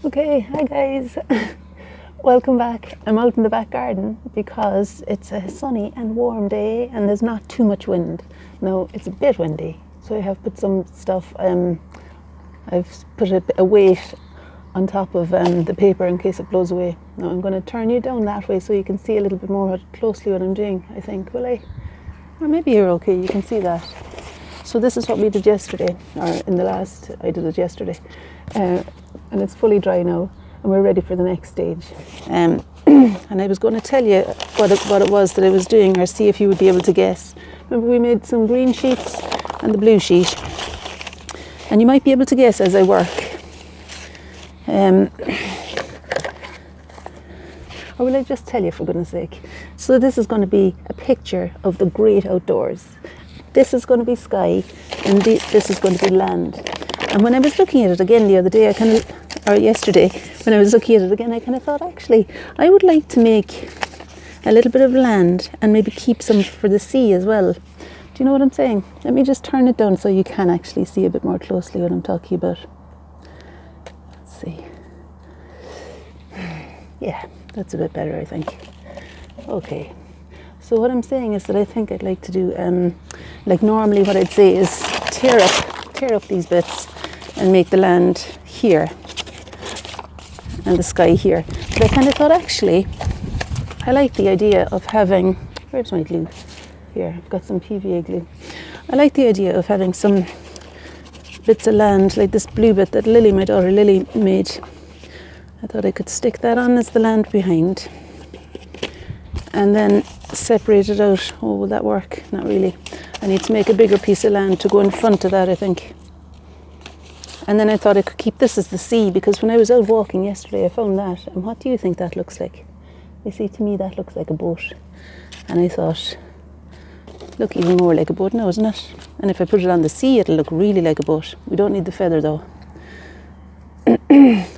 Okay, hi guys. Welcome back. I'm out in the back garden because it's a sunny and warm day and there's not too much wind. No, it's a bit windy, so I have put some stuff, I've put a weight on top of the paper in case it blows away. Now I'm going to turn you down that way so you can see a little bit more closely what I'm doing, I think. Will I? Or maybe you're okay, you can see that. So this is what we did yesterday, or in the last, I did it yesterday. And it's fully dry now, and we're ready for the next stage. And I was going to tell you what it was that I was doing, or see if you would be able to guess. Remember, we made some green sheets and the blue sheet, and you might be able to guess as I work. Or will I just tell you, for goodness sake? So this is going to be a picture of the great outdoors. This is going to be sky, and this is going to be land. And when I was looking at it again the other day, or yesterday, when I was looking at it again, I kind of thought, actually, I would like to make a little bit of land and maybe keep some for the sea as well. Do you know what I'm saying? Let me just turn it down so you can actually see a bit more closely what I'm talking about. Let's see. Yeah, that's a bit better, I think. Okay. So what I'm saying is that I think I'd like to do, like normally what I'd say is tear up these bits and make the land here and the sky here. But I kind of thought, actually, I like the idea of having, where's my glue? Here, I've got some PVA glue. I like the idea of having some bits of land, like this blue bit that Lily, my daughter Lily, made. I thought I could stick that on as the land behind. And then separate it out. Oh, will that work? Not really. I need to make a bigger piece of land to go in front of that, I think. And then I thought I could keep this as the sea, because when I was out walking yesterday, I found that. And what do you think that looks like? You see, to me, that looks like a boat. And I thought, look even more like a boat now, isn't it? And if I put it on the sea, it'll look really like a boat. We don't need the feather, though.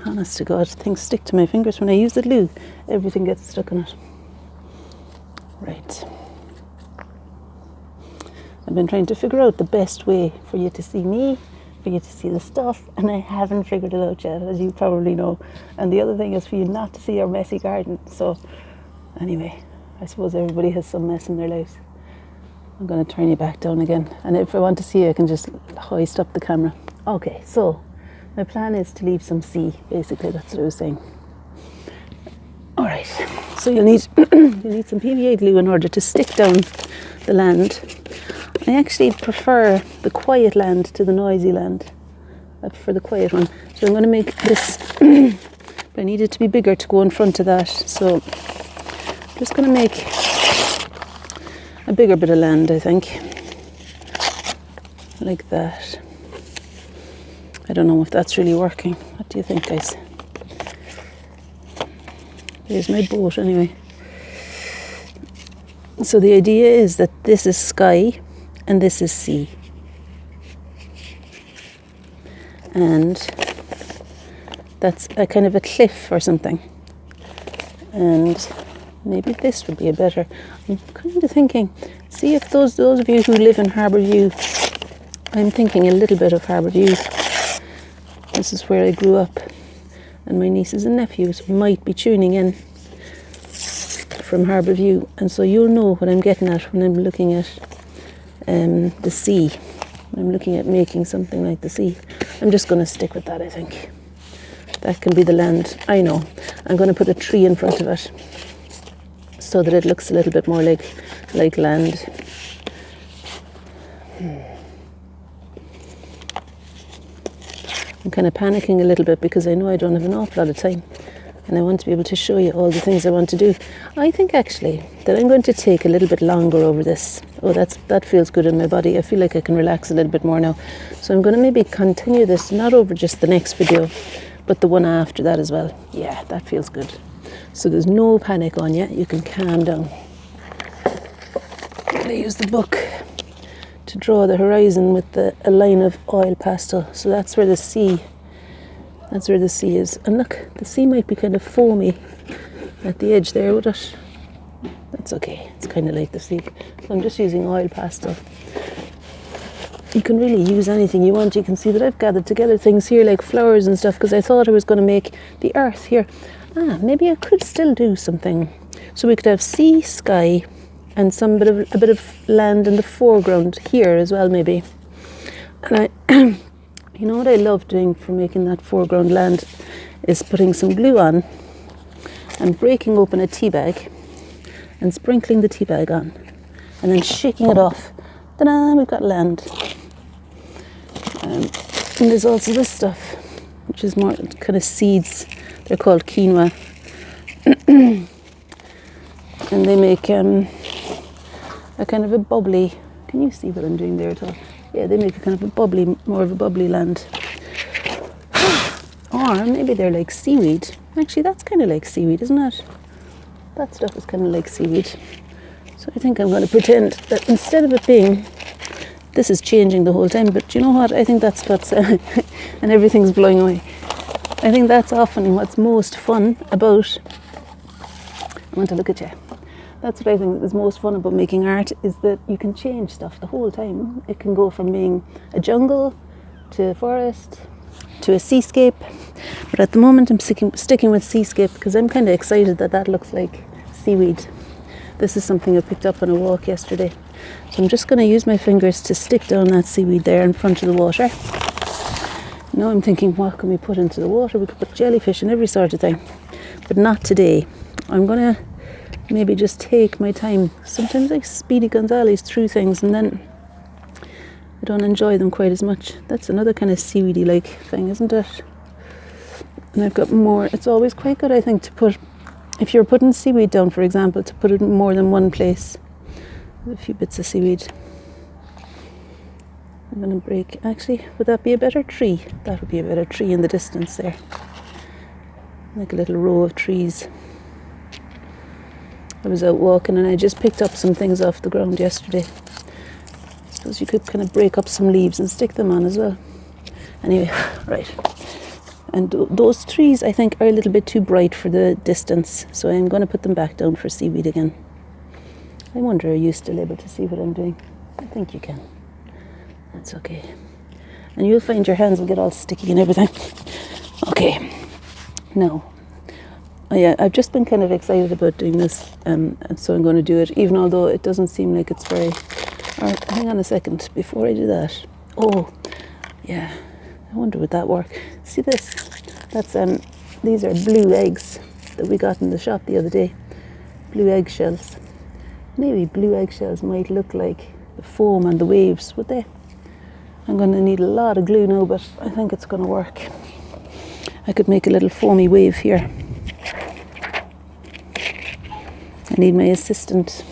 Honest to God, things stick to my fingers. When I use the glue, everything gets stuck on it. Right. I've been trying to figure out the best way for you to see me, for you to see the stuff, and I haven't figured it out yet, as you probably know. And the other thing is for you not to see our messy garden. So anyway, I suppose everybody has some mess in their lives. I'm going to turn you back down again. And if I want to see you, I can just hoist up the camera. Okay, so my plan is to leave some sea, basically. That's what I was saying. All right, so you'll need some PVA glue in order to stick down the land. I actually prefer the quiet land to the noisy land. I prefer the quiet one. So I'm going to make this, but I need it to be bigger to go in front of that. So I'm just going to make a bigger bit of land, I think. Like that. I don't know if that's really working. What do you think, guys? Here's my boat anyway. So the idea is that this is sky and this is sea. And that's a kind of a cliff or something. And maybe this would be a better. I'm kind of thinking, see if those of you who live in Harbourview, I'm thinking a little bit of Harbourview. This is where I grew up. And my nieces and nephews might be tuning in from Harbourview, and so you'll know what I'm getting at when I'm looking at the sea. I'm looking at making something like the sea. I'm just going to stick with that, I think. That can be the land. I know. I'm going to put a tree in front of it so that it looks a little bit more like land. I'm kind of panicking a little bit because I know I don't have an awful lot of time and I want to be able to show you all the things I want to do. I think actually that I'm going to take a little bit longer over this. Oh, that feels good in my body. I feel like I can relax a little bit more now. So I'm going to maybe continue this, not over just the next video, but the one after that as well. Yeah, that feels good. So there's no panic on you. You can calm down. I'm going to use the book to draw the horizon with a line of oil pastel. So that's where the sea is. And look, the sea might be kind of foamy at the edge there, would it? That's okay, it's kind of like the sea. So I'm just using oil pastel. you can really use anything you want. You can see that I've gathered together things here like flowers and stuff because I thought I was going to make the earth here. Maybe I could still do something. So we could have sea, sky, and a bit of land in the foreground here as well, maybe. And you know what I love doing for making that foreground land is putting some glue on and breaking open a tea bag and sprinkling the tea bag on and then shaking it off. Ta-da! We've got land. And there's also this stuff, which is more kind of seeds. They're called quinoa. And they make a kind of a bubbly, can you see what I'm doing there at all? Yeah, they make a kind of a bubbly, more of a bubbly land. Or maybe they're like seaweed. Actually, that's kind of like seaweed, isn't it? That stuff is kind of like seaweed. So I think I'm going to pretend that instead of it being, this is changing the whole time, but you know what? I think that's what's, and everything's blowing away. I think that's often what's most fun about, I want to look at you. That's what I think is most fun about making art, is that you can change stuff the whole time. It can go from being a jungle to a forest to a seascape. But at the moment I'm sticking with seascape because I'm kind of excited that looks like seaweed. This is something I picked up on a walk yesterday. So I'm just going to use my fingers to stick down that seaweed there in front of the water. Now I'm thinking, what can we put into the water? We could put jellyfish and every sort of thing. But not today. I'm going to maybe just take my time. Sometimes I Speedy Gonzales through things and then I don't enjoy them quite as much. That's another kind of seaweedy-like thing, isn't it? And I've got more. It's always quite good, I think, to put, if you're putting seaweed down, for example, to put it in more than one place. A few bits of seaweed. I'm going to break. Actually, would that be a better tree? That would be a better tree in the distance there. Like a little row of trees. I was out walking and I just picked up some things off the ground yesterday. I suppose you could kind of break up some leaves and stick them on as well. Anyway, right. And those trees, I think, are a little bit too bright for the distance, so I'm going to put them back down for seaweed again. I wonder, are you still able to see what I'm doing? I think you can. That's okay. And you'll find your hands will get all sticky and everything. Okay. Now, yeah, I've just been kind of excited about doing this, and so I'm going to do it, even although it doesn't seem like it's very... Alright, hang on a second before I do that. Oh, yeah. I wonder would that work. See this? That's these are blue eggs that we got in the shop the other day. Blue eggshells. Maybe blue eggshells might look like the foam and the waves, would they? I'm going to need a lot of glue now, but I think it's going to work. I could make a little foamy wave here. I need my assistant.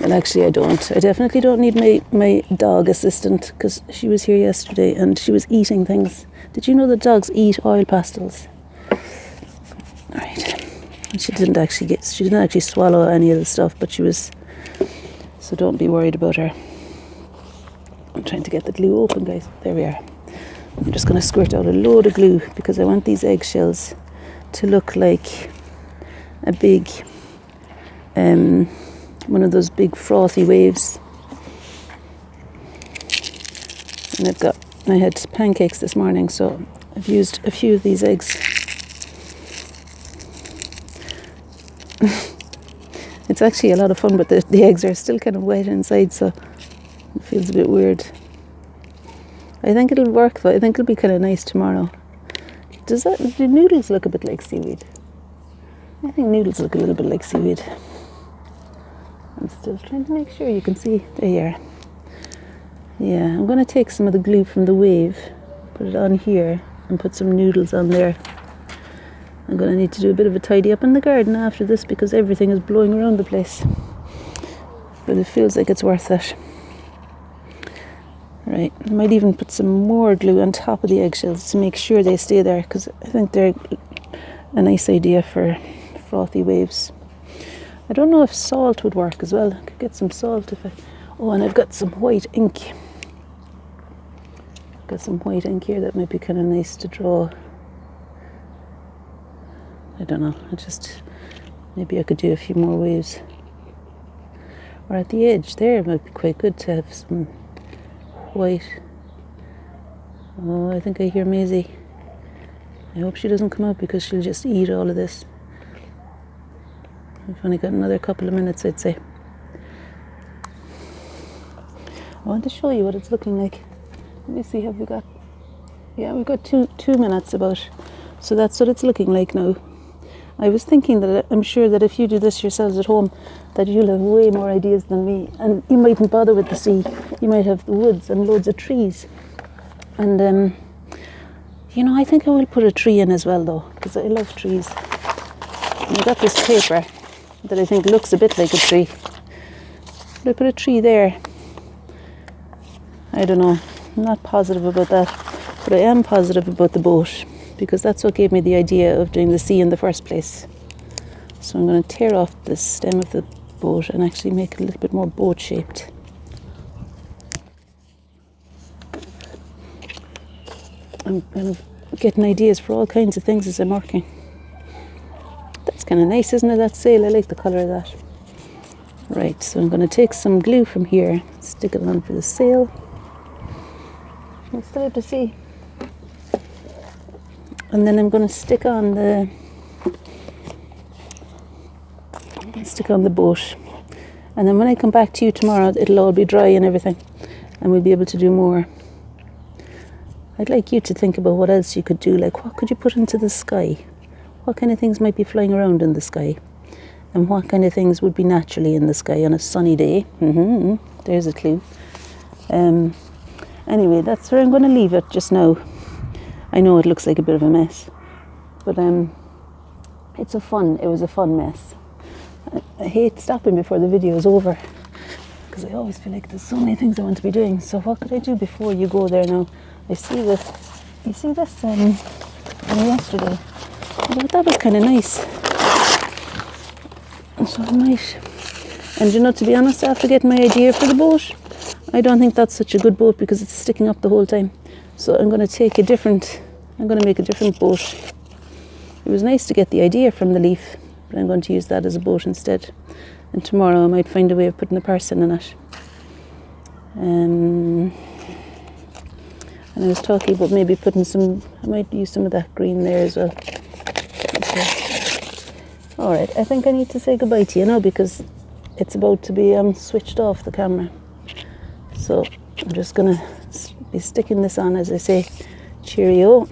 Well, actually I don't. I definitely don't need my dog assistant, because she was here yesterday and she was eating things. Did you know that dogs eat oil pastels? Right. And she didn't actually swallow any of the stuff, but she was, so don't be worried about her. I'm trying to get the glue open, guys. There we are. I'm just going to squirt out a load of glue because I want these eggshells to look like a big one of those big frothy waves. And I had pancakes this morning, so I've used a few of these eggs. It's actually a lot of fun, but the eggs are still kind of wet inside, so it feels a bit weird. I think it'll work though. I think it'll be kind of nice tomorrow. Do noodles look a bit like seaweed? I think noodles look a little bit like seaweed. I'm still trying to make sure you can see. There you are. Yeah, I'm going to take some of the glue from the wave, put it on here, and put some noodles on there. I'm going to need to do a bit of a tidy up in the garden after this because everything is blowing around the place. But it feels like it's worth it. Right, I might even put some more glue on top of the eggshells to make sure they stay there, because I think they're a nice idea for frothy waves. I don't know if salt would work as well. I could get some salt if I... Oh, and I've got some white ink. I've got some white ink here that might be kind of nice to draw. I don't know, maybe I could do a few more waves. Or at the edge there, it might be quite good to have some white. Oh, I think I hear Maisie. I hope she doesn't come out because she'll just eat all of this. We've only got another couple of minutes, I'd say. I want to show you what it's looking like. Let me see, have we got... Yeah, we've got two minutes about. So that's what it's looking like now. I was thinking that I'm sure that if you do this yourselves at home, that you'll have way more ideas than me. And you mightn't bother with the sea. You might have the woods and loads of trees. And, you know, I think I will put a tree in as well, though, because I love trees. And I got this paper that I think looks a bit like a tree. But I put a tree there. I don't know. I'm not positive about that. But I am positive about the boat, because that's what gave me the idea of doing the sea in the first place. So I'm going to tear off the stem of the boat and actually make it a little bit more boat shaped. I'm kind of getting ideas for all kinds of things as I'm working. That's kind of nice, isn't it, that sail? I like the colour of that. Right, so I'm going to take some glue from here, stick it on for the sail. I still have to see. And then I'm going to stick on the boat. And then when I come back to you tomorrow, it'll all be dry and everything, and we'll be able to do more. I'd like you to think about what else you could do, like what could you put into the sky? What kind of things might be flying around in the sky? And what kind of things would be naturally in the sky on a sunny day? There's a clue. Anyway, that's where I'm going to leave it just now. I know it looks like a bit of a mess, but it was a fun mess. I hate stopping before the video is over, because I always feel like there's so many things I want to be doing. So what could I do before you go there now? I see this. You see this from yesterday? I thought that was kind of nice. So I might. And you know, to be honest, after getting my idea for the boat, I don't think that's such a good boat because it's sticking up the whole time. So I'm going to make a different boat. It was nice to get the idea from the leaf, but I'm going to use that as a boat instead. And tomorrow I might find a way of putting a person in it. And I was talking about maybe putting I might use some of that green there as well. Okay. Alright, I think I need to say goodbye to you now because it's about to be switched off the camera. So I'm just going to be sticking this on as I say cheerio.